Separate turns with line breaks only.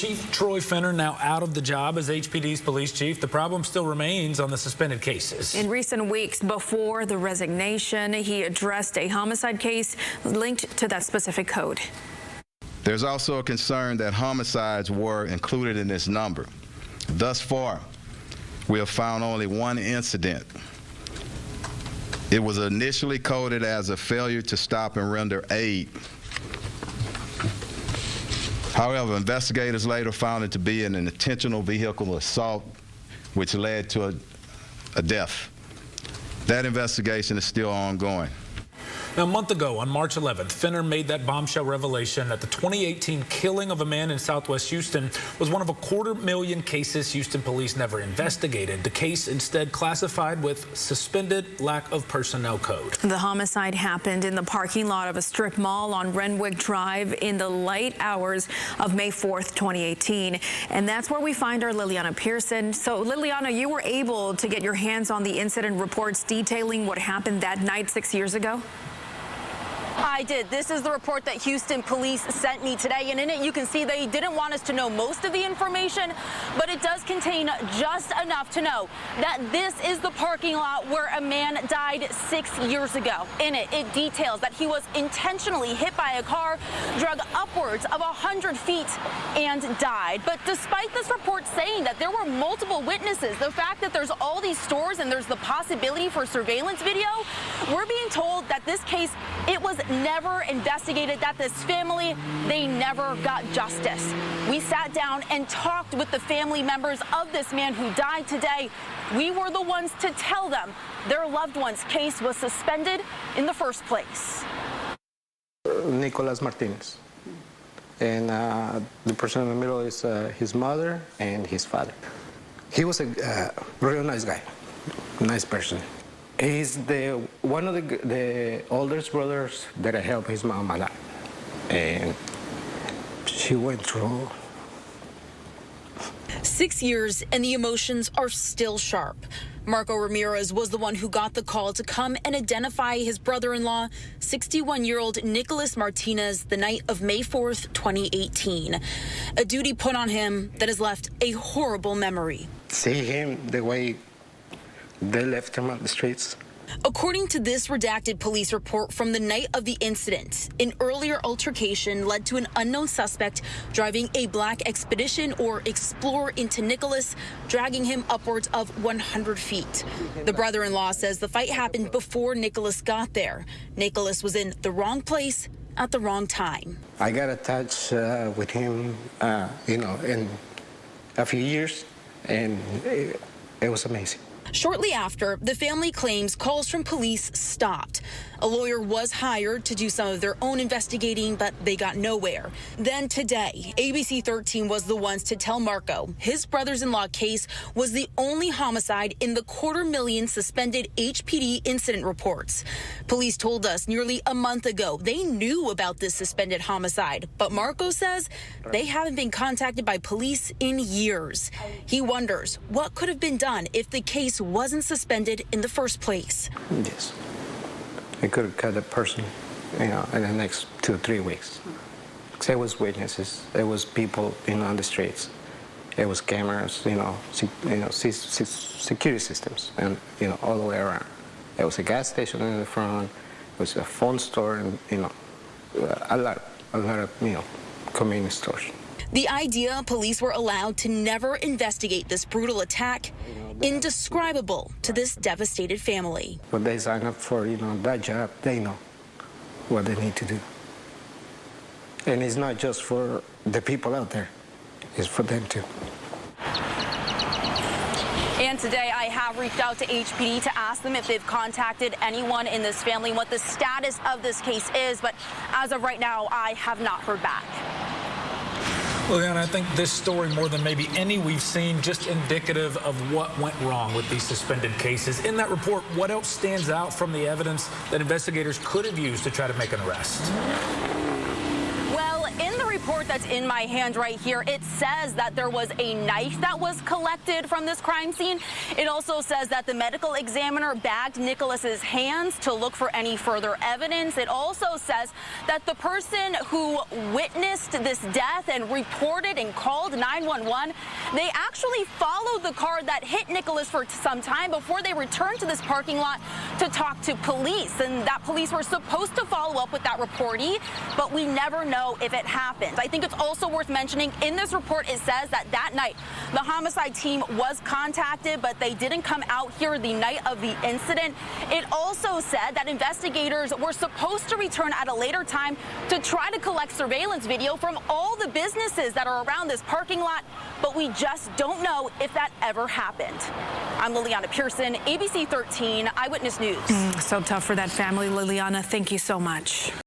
Chief Troy Finner now out of the job as HPD's police chief. The problem still remains on the suspended cases.
In recent weeks before the resignation, he addressed a homicide case linked to that specific code.
There's also a concern that homicides were included in this number. Thus far, we have found only one incident. It was initially coded as a failure to stop and render aid. However, investigators later found it to be an intentional vehicle assault, which led to a death. That investigation is still ongoing.
Now, a month ago, on March 11th, Finner made that bombshell revelation that the 2018 killing of a man in Southwest Houston was one of 250,000 cases Houston police never investigated. The case instead classified with suspended lack of personnel code.
The homicide happened in the parking lot of a strip mall on Renwick Drive in the late hours of May 4th, 2018. And that's where we find our Lileana Pearson. So, Lileana, you were able to get your hands on the incident reports detailing what happened that night 6 years ago?
I did. This is the report that Houston police sent me today, and in it you can see they didn't want us to know most of the information, but it does contain just enough to know that this is the parking lot where a man died 6 years ago. In it, it details that he was intentionally hit by a car, drug upwards of 100 feet, and died. But despite this report saying that there were multiple witnesses, the fact that there's all these stores and there's the possibility for surveillance video, we're being told that this case, it was never investigated, that this family, they never got justice. We sat down and talked with the family members of this man who died today. We were the ones to tell them their loved one's case was suspended in the first place.
Nicolas Martinez. And the person in the middle is his mother and his father. He was a real nice guy, nice person. He's one of the oldest brothers that I helped his mom a lot. And she went through
6 years and the emotions are still sharp. Marco Ramirez was the one who got the call to come and identify his brother-in-law, 61-year-old Nicolas Martinez, the night of May 4th, 2018. A duty put on him that has left a horrible memory.
See him the way they left him on the streets.
According to this redacted police report from the night of the incident, an earlier altercation led to an unknown suspect driving a black Expedition or Explorer into Nicholas, dragging him upwards of 100 feet. The brother-in-law says the fight happened before Nicholas got there. Nicholas was in the wrong place at the wrong time.
I got attached with him, in a few years, and it was amazing.
Shortly after, the family claims calls from police stopped. A lawyer was hired to do some of their own investigating, but they got nowhere. Then today, ABC13 was the ones to tell Marco his brothers-in-law case was the only homicide in the 250,000 suspended HPD incident reports. Police told us nearly a month ago they knew about this suspended homicide, but Marco says they haven't been contacted by police in years. He wonders what could have been done if the case wasn't suspended in the first place.
Yes. I could have cut a person, in the next 2 or 3 weeks. Because there was witnesses, there was people, on the streets. There was cameras, security systems, and, all the way around. There was a gas station in the front, there was a phone store, and, a lot of, convenience stores.
The idea police were allowed to never investigate this brutal attack, indescribable to this devastated family.
When they sign up for, that job, they know what they need to do. And it's not just for the people out there, it's for them too.
And today I have reached out to HPD to ask them if they've contacted anyone in this family and what the status of this case is, but as of right now, I have not heard back.
Well, and I think this story, more than maybe any we've seen, just indicative of what went wrong with these suspended cases. In that report, what else stands out from the evidence that investigators could have used to try to make an arrest?
Well, in the report, report that's in my hand right here, it says that there was a knife that was collected from this crime scene. It also says that the medical examiner bagged Nicholas's hands to look for any further evidence. It also says that the person who witnessed this death and reported and called 911, they actually followed the car that hit Nicholas for some time before they returned to this parking lot to talk to police. And that police were supposed to follow up with that reportee, but we never know if it happened. I think it's also worth mentioning in this report, it says that that night the homicide team was contacted, but they didn't come out here the night of the incident. It also said that investigators were supposed to return at a later time to try to collect surveillance video from all the businesses that are around this parking lot, but we just don't know if that ever happened. I'm Lileana Pearson, ABC 13 Eyewitness News.
So tough for that family, Lileana. Thank you so much.